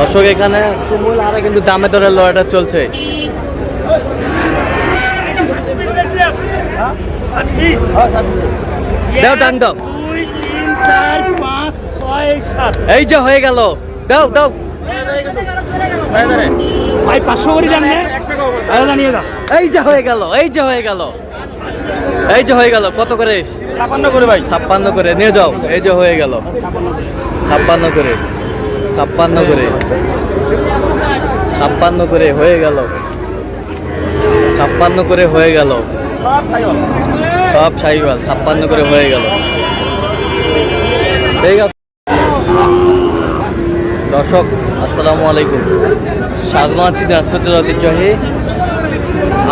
দর্শক এখানে তুমুল হারে কিন্তু দামে দরে লড়াইটা চলছে। দাও টান দাও, 2 3 4 5 6 7 এই যে হয়ে গেল, দাও দাও ভাই 500 করে জানেন আরে জানিয়ে দাও। এই যে হয়ে গেল, এই যে হয়ে গেল, এই যে হয়ে গেল। কত করে? 56 করে ভাই, 56 করে নিয়ে যাও। এই যে হয়ে গেল 56 করে, 56 করে, 56 করে হয়ে গেল, 56 করে হয়ে গেল। সব সাইওয়াল 56 করে হয়ে গেল। ঠিক আছে দর্শক, আসসালামু আলাইকুম। স্বাগত আছি দিনাজপুরের ঐতিহ্যবাহী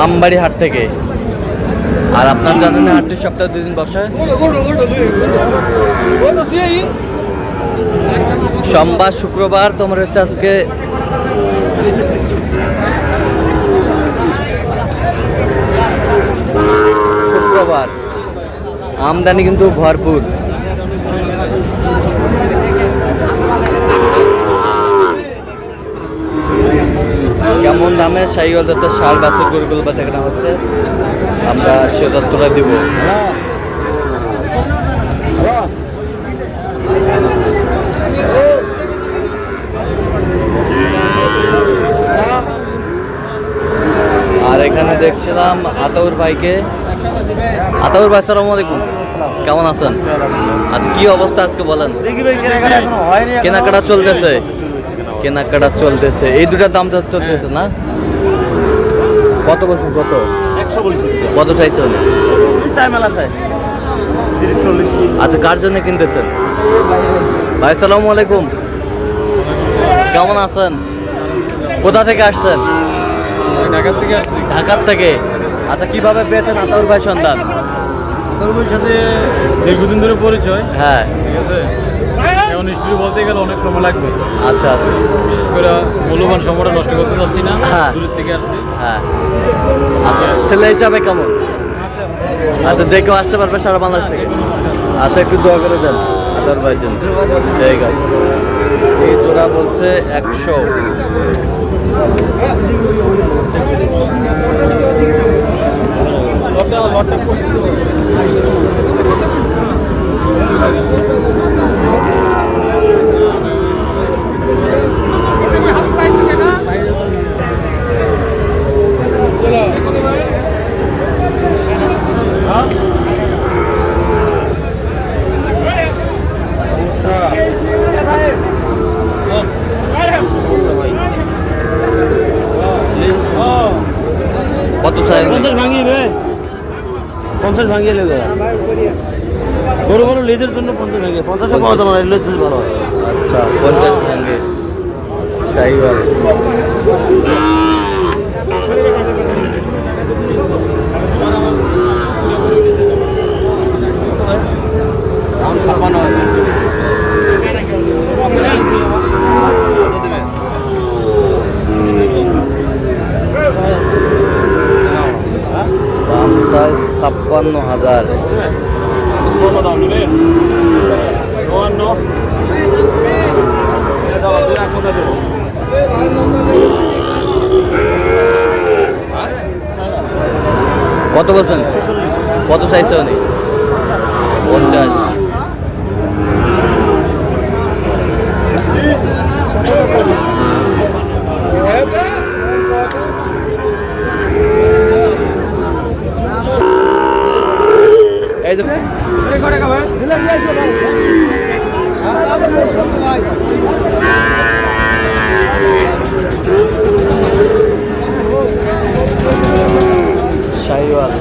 আমবাড়ি হাট থেকে। আর আপনার জানেন হাটটি সপ্তাহে 2 দিন বসে, সোমবার শুক্রবার। তোমার হচ্ছে আজকে শুক্রবার। আমদানি কিন্তু ভরপুর। কেমন দামে শাহিওয়াল জাতের ষাঁড় বাছুর গরুগুলো বেচা কেনা হচ্ছে আমরা সে তথ্যটা দিব। আর এখানে দেখছিলাম আতাউর ভাইকে। আতাউর ভাই আসসালামু আলাইকুম, কেমন আছেন? আচ্ছা কি অবস্থা আজকে বলেন? কেনাকাটা চলতেছে, কেনাকাটা চলতেছে। এই দুটার দাম চলতেছে না? কত বলছেন? কত? 100 বলছি। কত চাইছেন? চাই মেলা চাই 30 40। আচ্ছা কার জন্য কিনতেছেন? ভাই আসসালামু আলাইকুম, কেমন আছেন? কোথা থেকে আসছেন? ঢাকা থেকে আসছি। ঢাকার থেকে। আচ্ছা কিভাবে পেয়েছেন আতাউর ভাই সন্ধান? তোর বইয়ের সাথে দীর্ঘদিন ধরে পরিচয়, হ্যাঁ ঠিক আছে। এখন হিস্ট্রি বলতে গেলে অনেক সময় লাগবে। আচ্ছা আচ্ছা বিশেষ করে মূল্যবান সময়টা নষ্ট করতে চাচ্ছি না, হ্যাঁ। দূরের থেকে আসছি। হ্যাঁ আচ্ছা, ছেলে হিসাবে কেমন? আচ্ছা যে কেউ আসতে পারবে সারা বাংলাদেশ থেকে? আচ্ছা একটু দোয়া করে দেন আতাউর ভাইয়ের জন্য। ঠিক আছে। এই জোড়া বলছে 100। কত চাই? 50 ভাঙিয়ে রে, 50 ভাঙিয়ে লেগে বড় বড় লেজের জন্য 50 ভাঙিয়ে 50 পাওয়া যাবে না, লেজ ভালো হয়। আচ্ছা 50 ভাঙে শাহিওয়াল। দাম 56। দাম চাই 56,000। দাম নেবে 54। কত বলছেন? কত চাইছে উনি? 50। এই যে শাহিওয়াল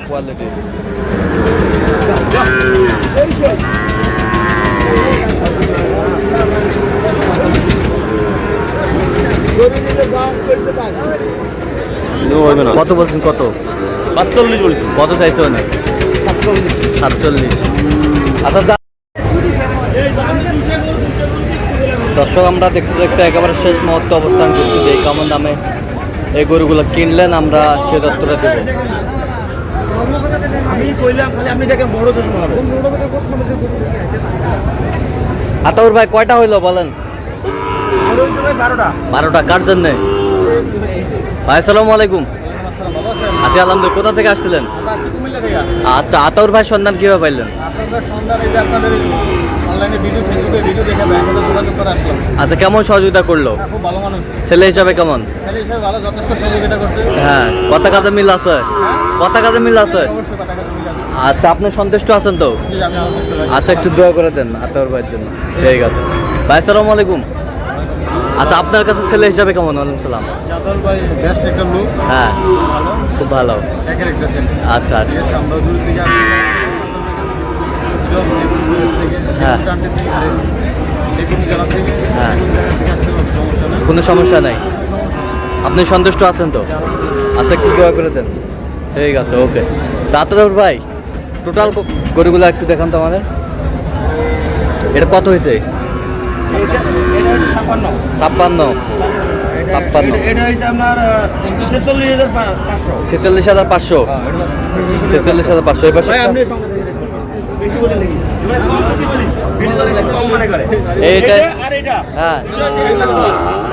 কোয়ালিটি। কত বলছেন? কত? 45 বলছি। কত চাইছে অনেক? 47। আচ্ছা দর্শক আমরা দেখতে দেখতে একেবারে শেষ মুহূর্তে অবস্থান করছি যে কেমন দামে এই গরুগুলো কিনলেন আমরা সে তথ্যটা দেবো। আমি কইলাম খালি আপনি দেখেন বড় চশমা হবে। আতাউর ভাই কয়টা হইলো বলেন? 12টা কার জন্যে? ভাই আসসালামু আলাইকুম। আচ্ছা আলহামদুলিল্লাহ। কোথা থেকে আসছিলেন? আচ্ছা, আতাউর ভাই সন্ধান কিভাবে পাইলেন? আচ্ছা, কেমন সহযোগিতা করলো? খুব ভালো মানুষ, ছেলে হিসাবে কেমন? ছেলে হিসেবে ভালো, যথেষ্ট সহযোগিতা করছে। হ্যাঁ, কথা কাজে মিল আছে? কথা কাজে মিল আছে? অবশ্যই কথা কাজে মিল আছে। আচ্ছা, আপনি সন্তুষ্ট আছেন তো? জি, আমি সন্তুষ্ট ভাই। আচ্ছা, একটু দোয়া করে দেন আতাউর ভাইয়ের জন্য। ঠিক আছে ভাই, আসসালামু আলাইকুম। আচ্ছা, আপনার কাছে ছেলে হিসাবে কেমন? ওয়ালাইকুম সালাম। যাদব ভাই বেস্ট একটা লোক, হ্যাঁ, ভালো, খুব ভালো। একের একটা ছেলে। আচ্ছা, ঠিক আছে, আমরা দূর থেকে আসছি, হ্যাঁ। দেখুন জেলা থেকে, হ্যাঁ। দেখুন জায়গা থেকে আসতে পারবে, সমস্যা নেই। কোনো সমস্যা নাই। আপনি সন্তুষ্ট আছেন তো? আচ্ছা, একটু দোয়া করে দেন। ঠিক আছে, ওকে। আতাউর ভাই, টোটাল গরুগুলো একটু দেখান তো আমাদের। এটা কত হয়েছে? 56। এটা হচ্ছে আপনার 46,500। 46,500। 46,500। এবার ভাই আপনি সঙ্গে থেকে দেখুন। বেশি বলে নাকি? কম মনে করে। এইটা আর এটা হ্যাঁ,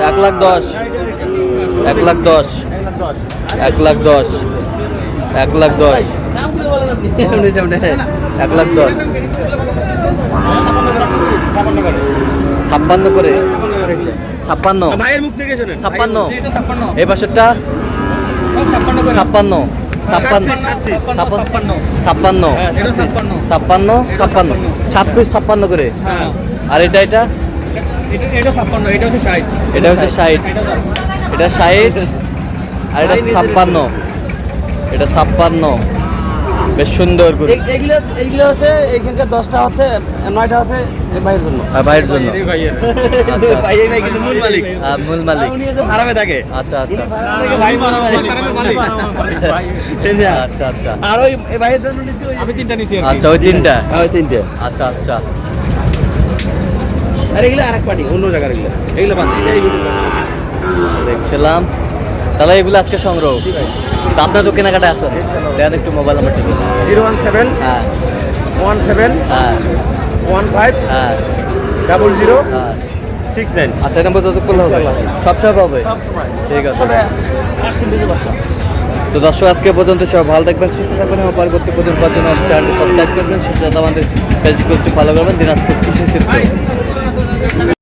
1,10,000। 1,10,000। 1,10,000। 1,10,000। 1,10,000। দাম করে বলেন আপনি। 1,10,000। 56 করে। 56 করে। 56। ভাইয়ের মুখ থেকে শুনেন। 56। এটা 56, এই পাশেরটা সব 56 করে। 56। 56। 56। হ্যাঁ, এটা 56। 56। 56 56 করে। হ্যাঁ, আর এটা এটা 56, এটা হচ্ছে 60। এটা হচ্ছে 60। এটা 60 আর এটা 56। এটা 56। বেশ সুন্দর করে। এইগুলো হচ্ছে এইখানকার 10টা হচ্ছে 9টা হচ্ছে এই ভাইয়ের জন্য। ভাইয়ের জন্য। এই ভাইয়ের। আচ্ছা, ভাই এই ভাই কিন্তু মূল মালিক। মূল মালিক। উনি হচ্ছে ভাড়ামে থাকে। আচ্ছা আচ্ছা। ভাই মারা ভাই। আচ্ছা আচ্ছা। আর ওই এই ভাইয়ের জন্য নিচ্ছি ওই আমি 3টা নিছি আর কি। আচ্ছা, ওই তিনটা। ওই 3টে। আচ্ছা আচ্ছা। আর এগুলো আরেক পার্টি অন্য জায়গার এগুলো। এগুলো বাদ দিই। এইগুলো দেখছিলাম। তাহলে এগুলো আজকে সংগ্রহ। তা আপনার তো কেনাকাটা আছে? দেন একটু মোবাইল নাম্বারটা দিন। 017 হ্যাঁ 17 হ্যাঁ 15 হ্যাঁ 00 হ্যাঁ। 69। আচ্ছা, এটা যোগাযোগ করলে হবে? সবসময় পাবে? ঠিক আছে। পার্সেন্টেজে বাচ্চা। তো দর্শক, আজকে পর্যন্ত সব ভালো থাকবেন, সুস্থ থাকবেন এবং পরবর্তী পর্যন্ত চ্যানেলটি সাবস্ক্রাইব করবেন, সুস্থ আমাদের ফেসবুক পেজটি ফলো করবেন। দিনাজপুর কৃষি চিত্র।